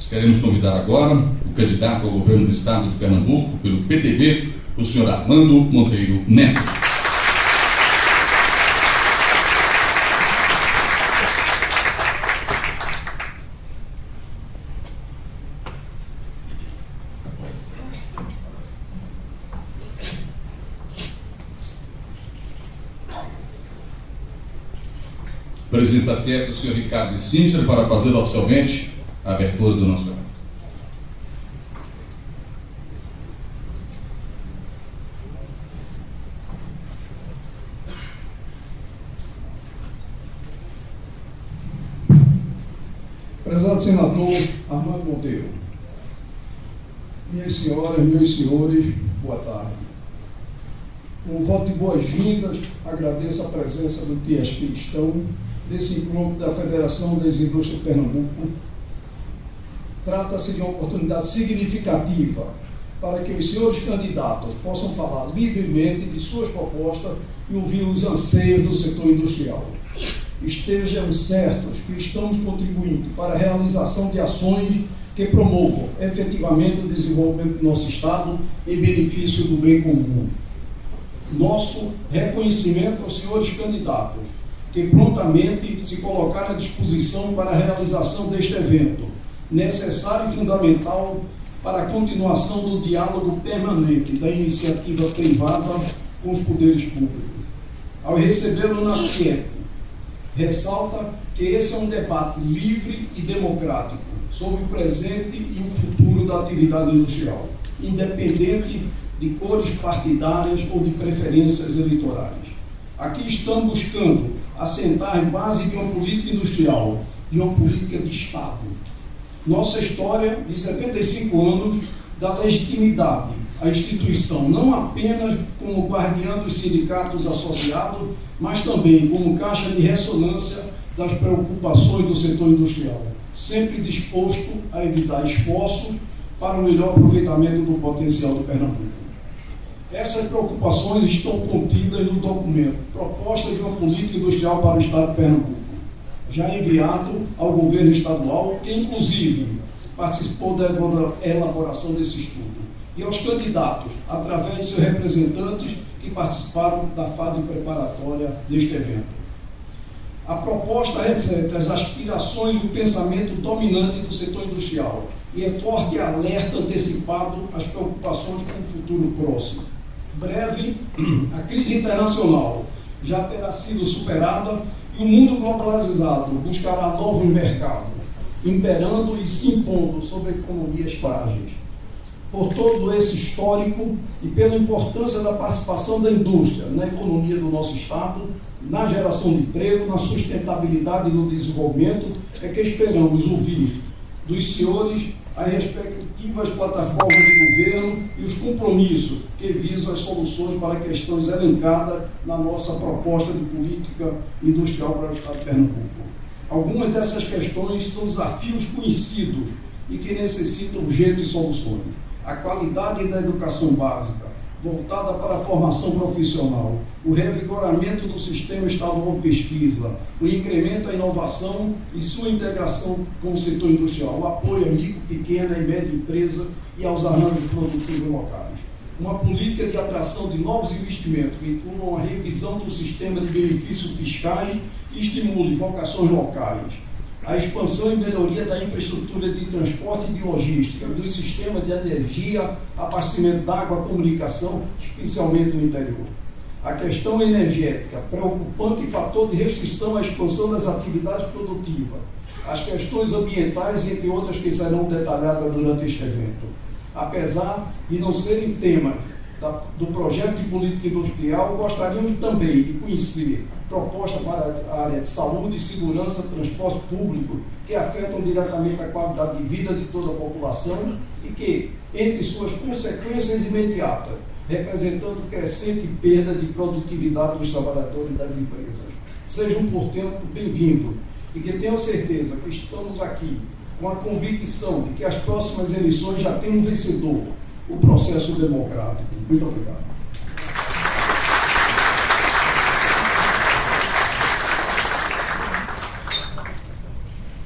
Nós queremos convidar agora o candidato ao governo do Estado de Pernambuco, pelo PTB, o senhor Armando Monteiro Neto. Presidente da FIEP, o senhor Ricardo Singer, para fazer oficialmente a abertura do nosso evento. Prezado senador Armando Monteiro, minhas senhoras, meus senhores, boa tarde. Com um voto de boas-vindas, agradeço a presença do que aqui estão desse encontro da Federação das Indústrias de Pernambuco. Trata-se de uma oportunidade significativa para que os senhores candidatos possam falar livremente de suas propostas e ouvir os anseios do setor industrial. Estejam certos que estamos contribuindo para a realização de ações que promovam efetivamente o desenvolvimento do nosso Estado em benefício do bem comum. Nosso reconhecimento aos senhores candidatos, que prontamente se colocaram à disposição para a realização deste evento, necessário e fundamental para a continuação do diálogo permanente da iniciativa privada com os poderes públicos. Ao recebê-lo na FIEP, ressalta que esse é um debate livre e democrático sobre o presente e o futuro da atividade industrial, independente de cores partidárias ou de preferências eleitorais. Aqui estamos buscando assentar a base de uma política industrial, de uma política de Estado. Nossa história de 75 anos dá legitimidade à instituição, não apenas como guardiã dos sindicatos associados, mas também como caixa de ressonância das preocupações do setor industrial, sempre disposto a evitar esforços para o melhor aproveitamento do potencial do Pernambuco. Essas preocupações estão contidas no documento Proposta de uma Política Industrial para o Estado de Pernambuco, já enviado ao governo estadual, que inclusive participou da elaboração desse estudo, e aos candidatos, através de seus representantes que participaram da fase preparatória deste evento. A proposta reflete as aspirações do pensamento dominante do setor industrial e é forte alerta antecipado às preocupações com o futuro próximo. Breve, a crise internacional já terá sido superada e o mundo globalizado buscará novos mercados, imperando e se impondo sobre economias frágeis. Por todo esse histórico e pela importância da participação da indústria na economia do nosso Estado, na geração de emprego, na sustentabilidade e no desenvolvimento, é que esperamos ouvir dos senhores as respectivas plataformas de governo e os compromissos que visam as soluções para questões elencadas na nossa proposta de política industrial para o Estado de Pernambuco. Algumas dessas questões são desafios conhecidos e que necessitam urgentes soluções. A qualidade da educação básica, voltada para a formação profissional, o revigoramento do sistema estadual de pesquisa, o incremento da inovação e sua integração com o setor industrial, o apoio à micro, pequena e média empresa e aos arranjos produtivos locais. Uma política de atração de novos investimentos que incluam a revisão do sistema de benefícios fiscais e estimule vocações locais, a expansão e melhoria da infraestrutura de transporte e de logística, dos sistemas de energia, abastecimento d'água, comunicação, especialmente no interior. A questão energética, preocupante fator de restrição à expansão das atividades produtivas. As questões ambientais, entre outras que serão detalhadas durante este evento. Apesar de não serem temas do projeto de política industrial, gostaríamos também de conhecer propostas para a área de saúde, segurança, transporte público, que afetam diretamente a qualidade de vida de toda a população e que, entre suas consequências imediatas, representando crescente perda de produtividade dos trabalhadores e das empresas. Sejam, portanto, bem-vindos e que tenham certeza que estamos aqui com a convicção de que as próximas eleições já têm um vencedor, o processo democrático. Muito obrigado.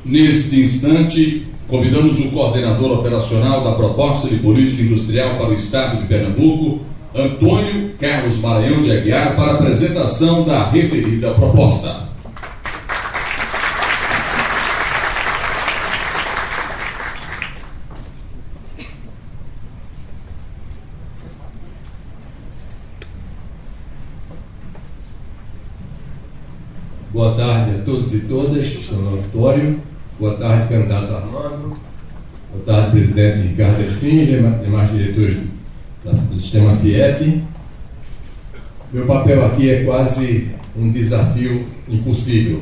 Neste instante, convidamos o coordenador operacional da Proposta de Política Industrial para o Estado de Pernambuco, Antônio Carlos Maranhão de Aguiar, para a apresentação da referida proposta. Boa tarde a todos e todas que estão no auditório. Boa tarde, candidato Armando. Boa tarde, presidente Ricardo Ercin e demais diretores do sistema FIEP. Meu papel aqui é quase um desafio impossível.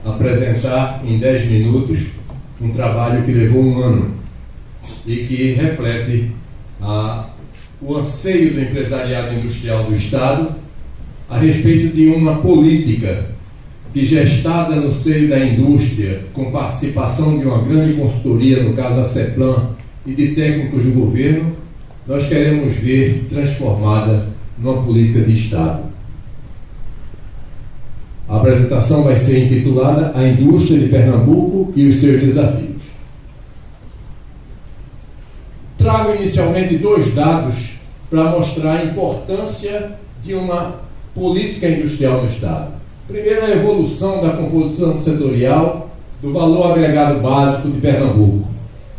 Apresentar em 10 minutos um trabalho que levou um ano e que reflete o anseio do empresariado industrial do Estado a respeito de uma política que, gestada no seio da indústria, com participação de uma grande consultoria, no caso a CEPLAN, e de técnicos do governo, nós queremos ver transformada numa política de Estado. A apresentação vai ser intitulada A Indústria de Pernambuco e os seus desafios. Trago inicialmente 2 dados para mostrar a importância de uma política industrial no Estado. Primeiro, a evolução da composição setorial do valor agregado básico de Pernambuco,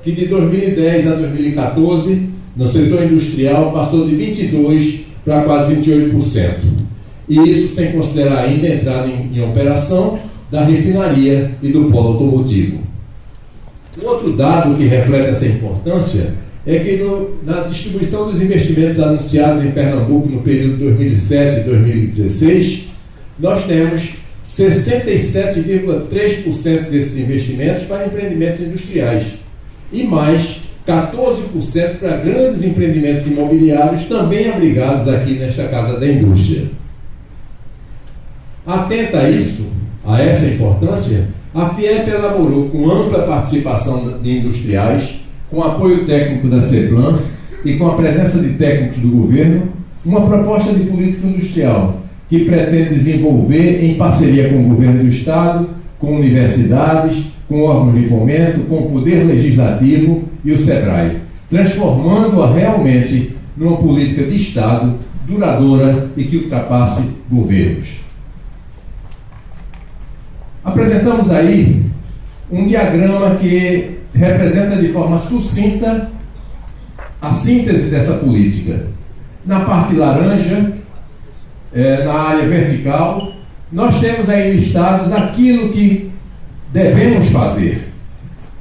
que de 2010 a 2014, no setor industrial, passou de 22% para quase 28%. E isso sem considerar ainda a entrada em operação da refinaria e do polo automotivo. O outro dado que reflete essa importância é que na distribuição dos investimentos anunciados em Pernambuco no período 2007 e 2016, nós temos 67,3% desses investimentos para empreendimentos industriais e mais 14% para grandes empreendimentos imobiliários também abrigados aqui nesta Casa da Indústria. Atenta a essa importância, a FIEP elaborou com ampla participação de industriais, com apoio técnico da CEPLAN e com a presença de técnicos do governo, uma proposta de política industrial que pretende desenvolver em parceria com o governo do Estado, com universidades, com órgãos de fomento, com o Poder Legislativo e o SEBRAE, transformando-a realmente numa política de Estado duradoura e que ultrapasse governos. Apresentamos aí um diagrama que representa de forma sucinta a síntese dessa política. Na parte laranja, na área vertical, nós temos aí listados aquilo que devemos fazer.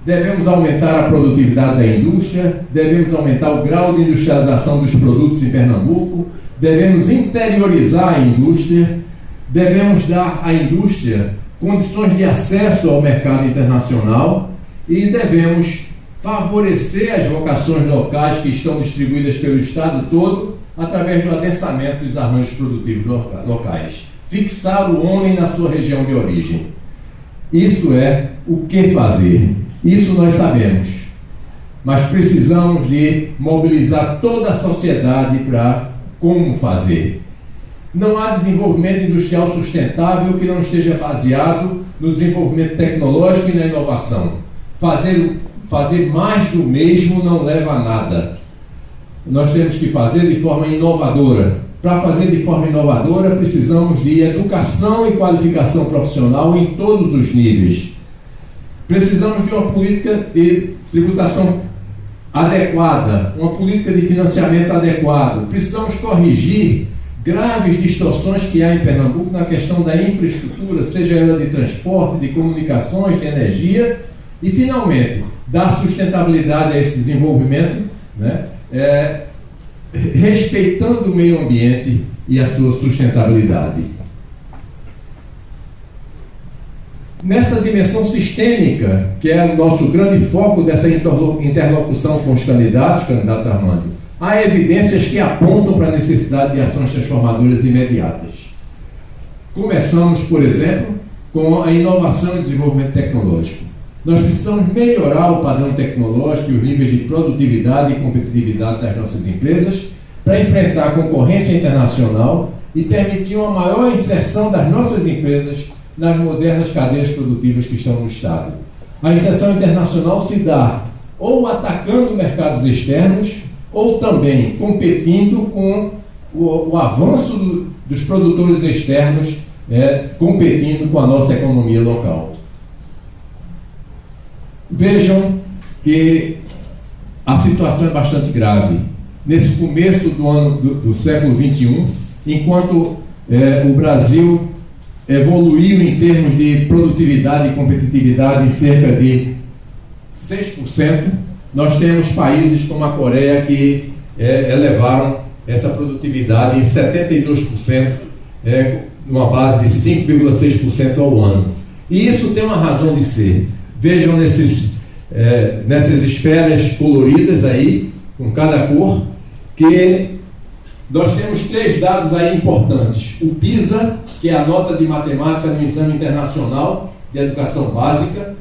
Devemos aumentar a produtividade da indústria, devemos aumentar o grau de industrialização dos produtos em Pernambuco, devemos interiorizar a indústria, devemos dar à indústria condições de acesso ao mercado internacional e devemos favorecer as vocações locais que estão distribuídas pelo Estado todo através do adensamento dos arranjos produtivos locais. Fixar o homem na sua região de origem. Isso é o que fazer. Isso nós sabemos. Mas precisamos de mobilizar toda a sociedade para como fazer. Não há desenvolvimento industrial sustentável que não esteja baseado no desenvolvimento tecnológico e na inovação. Fazer mais do mesmo não leva a nada. Nós temos que fazer de forma inovadora. Para fazer de forma inovadora, precisamos de educação e qualificação profissional em todos os níveis. Precisamos de uma política de tributação adequada, uma política de financiamento adequado. Precisamos corrigir graves distorções que há em Pernambuco na questão da infraestrutura, seja ela de transporte, de comunicações, de energia, e, finalmente, dar sustentabilidade a esse desenvolvimento, né? Respeitando o meio ambiente e a sua sustentabilidade. Nessa dimensão sistêmica, que é o nosso grande foco dessa interlocução com os candidatos, candidato Armando, há evidências que apontam para a necessidade de ações transformadoras imediatas. Começamos, por exemplo, com a inovação e desenvolvimento tecnológico. Nós precisamos melhorar o padrão tecnológico e os níveis de produtividade e competitividade das nossas empresas para enfrentar a concorrência internacional e permitir uma maior inserção das nossas empresas nas modernas cadeias produtivas que estão no Estado. A inserção internacional se dá ou atacando mercados externos ou também competindo com o avanço dos produtores externos, competindo com a nossa economia local. Vejam que a situação é bastante grave. Nesse começo do século XXI, enquanto o Brasil evoluiu em termos de produtividade e competitividade em cerca de 6%, nós temos países como a Coreia que elevaram essa produtividade em 72%, numa base de 5,6% ao ano. E isso tem uma razão de ser. Vejam nessas esferas coloridas aí, com cada cor, que nós temos 3 dados aí importantes. O PISA, que é a nota de matemática no Exame Internacional de Educação Básica,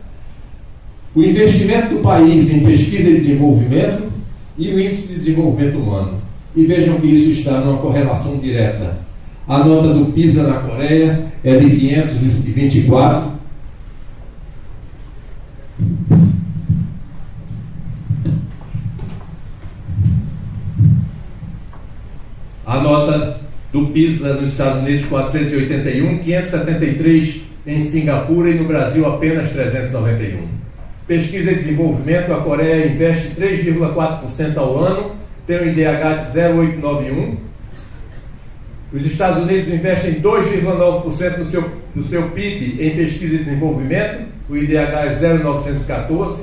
o investimento do país em pesquisa e desenvolvimento e o índice de desenvolvimento humano. E vejam que isso está numa correlação direta. A nota do PISA na Coreia é de 524. A nota do PISA nos Estados Unidos, 481, 573 em Singapura e no Brasil apenas 391. Pesquisa e desenvolvimento, a Coreia investe 3,4% ao ano, tem um IDH de 0,891. Os Estados Unidos investem 2,9% do seu PIB em pesquisa e desenvolvimento, o IDH é 0,914.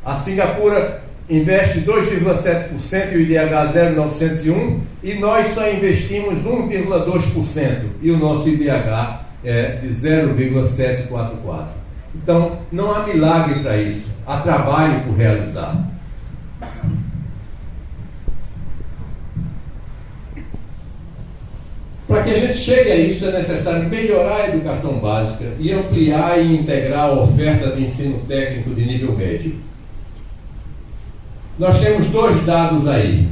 A Singapura investe 2,7% e o IDH 0,901, e nós só investimos 1,2% e o nosso IDH é de 0,744. Então, não há milagre para isso, há trabalho por realizar. Para que a gente chegue a isso, é necessário melhorar a educação básica e ampliar e integrar a oferta de ensino técnico de nível médio. Nós temos 2 dados aí.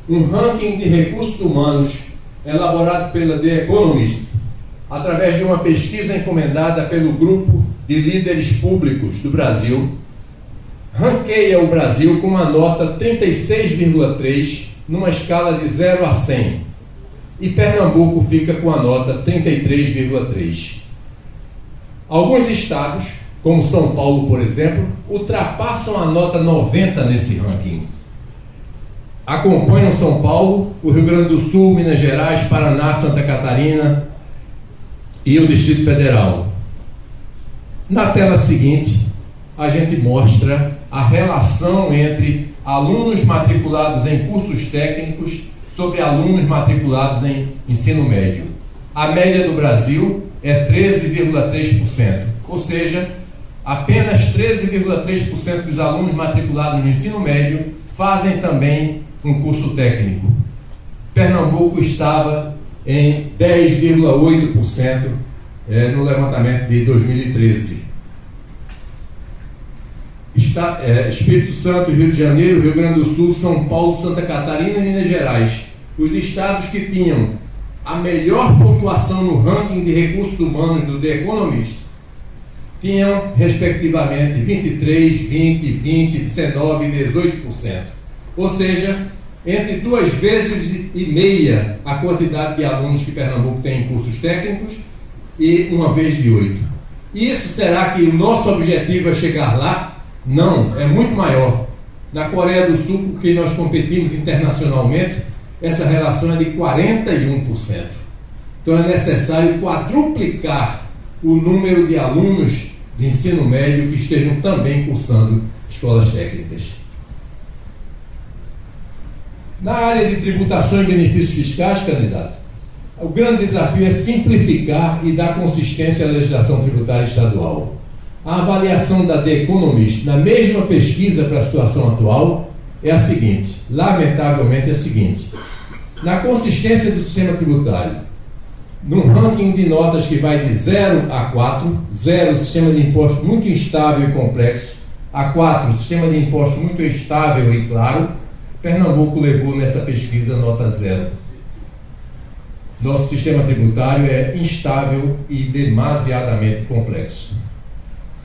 Um ranking de recursos humanos elaborado pela The Economist, através de uma pesquisa encomendada pelo grupo de líderes públicos do Brasil, ranqueia o Brasil com uma nota 36,3 numa escala de 0 a 100. E Pernambuco fica com a nota 33,3. Alguns estados, como São Paulo, por exemplo, ultrapassam a nota 90 nesse ranking. Acompanham São Paulo, o Rio Grande do Sul, Minas Gerais, Paraná, Santa Catarina e o Distrito Federal. Na tela seguinte, a gente mostra a relação entre alunos matriculados em cursos técnicos sobre alunos matriculados em ensino médio. A média do Brasil é 13,3%, ou seja, apenas 13,3% dos alunos matriculados no ensino médio fazem também um curso técnico. Pernambuco estava em 10,8% no levantamento de 2013. Espírito Santo, Rio de Janeiro, Rio Grande do Sul, São Paulo, Santa Catarina e Minas Gerais, os estados que tinham a melhor pontuação no ranking de recursos humanos do The Economist, tinham respectivamente 23, 20, 20, 19 e 18%. Ou seja, entre 2,5 vezes a quantidade de alunos que Pernambuco tem em cursos técnicos e 1 vez de 8. Isso será que o nosso objetivo é chegar lá? Não, é muito maior. Na Coreia do Sul, porque nós competimos internacionalmente, essa relação é de 41%. Então é necessário quadruplicar o número de alunos de ensino médio que estejam também cursando escolas técnicas. Na área de tributação e benefícios fiscais, candidato, o grande desafio é simplificar e dar consistência à legislação tributária estadual. A avaliação da The Economist, na mesma pesquisa para a situação atual, é a seguinte, lamentavelmente é a seguinte: na consistência do sistema tributário, num ranking de notas que vai de 0 a 4, 0, sistema de imposto muito instável e complexo, a 4, sistema de imposto muito estável e claro, Pernambuco levou nessa pesquisa nota 0. Nosso sistema tributário é instável e demasiadamente complexo.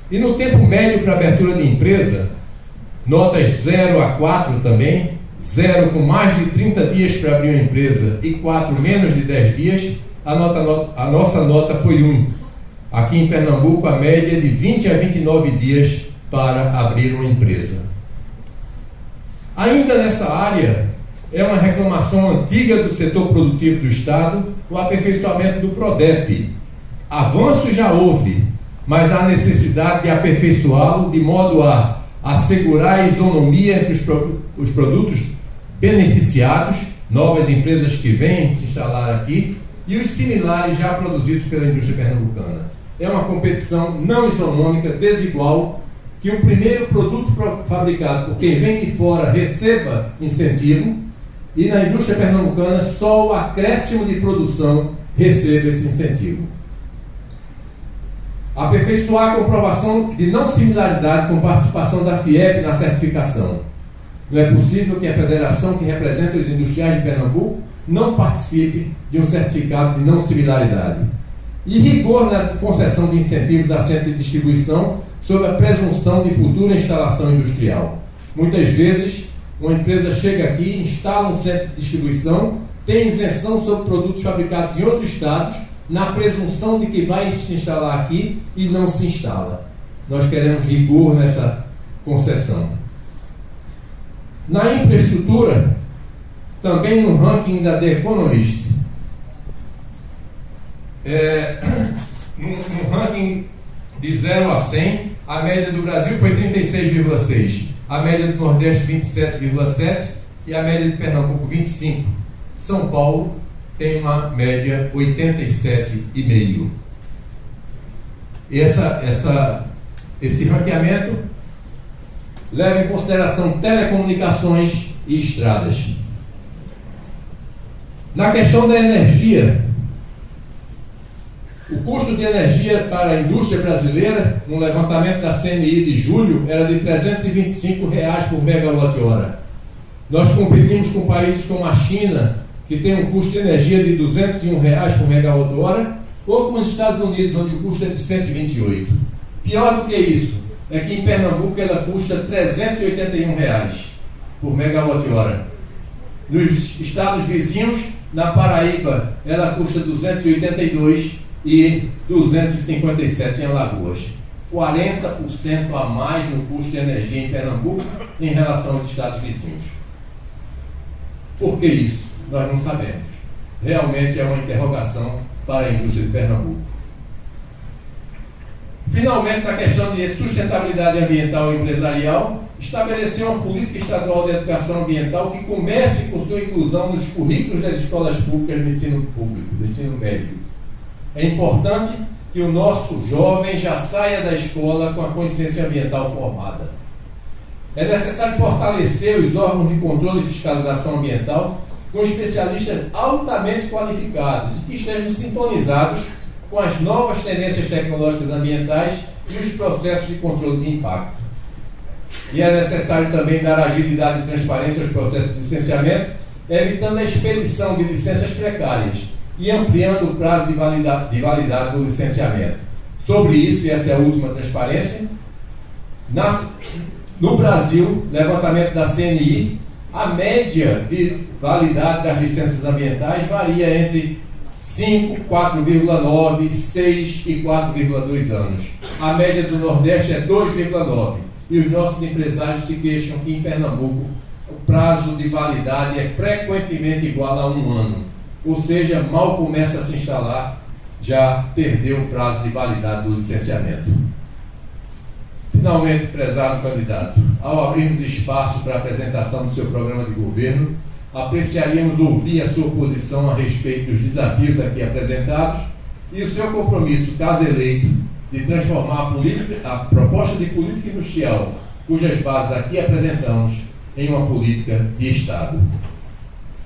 E no tempo médio para abertura de empresa, notas 0 a 4 também, 0 com mais de 30 dias para abrir uma empresa e 4 menos de 10 dias, a nossa nota foi 1. Aqui em Pernambuco, a média é de 20 a 29 dias para abrir uma empresa. Ainda nessa área, é uma reclamação antiga do setor produtivo do Estado, o aperfeiçoamento do PRODEP. Avanço já houve, mas há necessidade de aperfeiçoá-lo de modo a assegurar a isonomia entre os produtos beneficiados, novas empresas que vêm se instalar aqui, e os similares já produzidos pela indústria pernambucana. É uma competição não isonômica, desigual, que o primeiro produto fabricado por quem vem de fora receba incentivo, e na indústria pernambucana só o acréscimo de produção recebe esse incentivo. Aperfeiçoar a comprovação de não similaridade com participação da FIEP na certificação. Não é possível que a federação que representa os industriais de Pernambuco não participe de um certificado de não similaridade. E rigor na concessão de incentivos a centro de distribuição sob a presunção de futura instalação industrial. Muitas vezes, uma empresa chega aqui, instala um centro de distribuição, tem isenção sobre produtos fabricados em outros estados, na presunção de que vai se instalar aqui e não se instala. Nós queremos rigor nessa concessão. Na infraestrutura, também no ranking da The Economist, no ranking de 0 a 100, a média do Brasil foi 36,6, a média do Nordeste 27,7 e a média de Pernambuco 25. São Paulo tem uma média 87,5. Esse ranqueamento leva em consideração telecomunicações e estradas. Na questão da energia, o custo de energia para a indústria brasileira, no levantamento da CNI de julho, era de R$ 325 por megawatt-hora. Nós competimos com países como a China, que tem um custo de energia de R$ 201 por megawatt-hora, ou com os Estados Unidos, onde o custo é de 128. Pior do que isso, é que em Pernambuco ela custa R$ 381 por megawatt-hora. Nos estados vizinhos, na Paraíba, ela custa 282 e 257 em Alagoas. 40% a mais no custo de energia em Pernambuco em relação aos estados vizinhos. Por que isso? Nós não sabemos. Realmente é uma interrogação para a indústria de Pernambuco. Finalmente, na questão de sustentabilidade ambiental e empresarial, estabelecer uma política estadual de educação ambiental que comece com sua inclusão nos currículos das escolas públicas do ensino público, do ensino médio. É importante que o nosso jovem já saia da escola com a consciência ambiental formada. É necessário fortalecer os órgãos de controle e fiscalização ambiental com especialistas altamente qualificados que estejam sintonizados com as novas tendências tecnológicas ambientais e os processos de controle de impacto. E é necessário também dar agilidade e transparência aos processos de licenciamento, evitando a expedição de licenças precárias e ampliando o prazo de validade do licenciamento. Sobre isso, e essa é a última transparência, no Brasil, levantamento da CNI, a média de validade das licenças ambientais varia entre 5, 4,9, 6 e 4,2 anos. A média do Nordeste é 2,9. E os nossos empresários se queixam que em Pernambuco o prazo de validade é frequentemente igual a 1 ano. Ou seja, mal começa a se instalar, já perdeu o prazo de validade do licenciamento. Finalmente, prezado candidato, ao abrirmos espaço para a apresentação do seu programa de governo, apreciaríamos ouvir a sua posição a respeito dos desafios aqui apresentados e o seu compromisso, caso eleito, de transformar a proposta de política industrial, cujas bases aqui apresentamos, em uma política de Estado.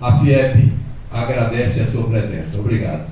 A FIEP agradece a sua presença. Obrigado.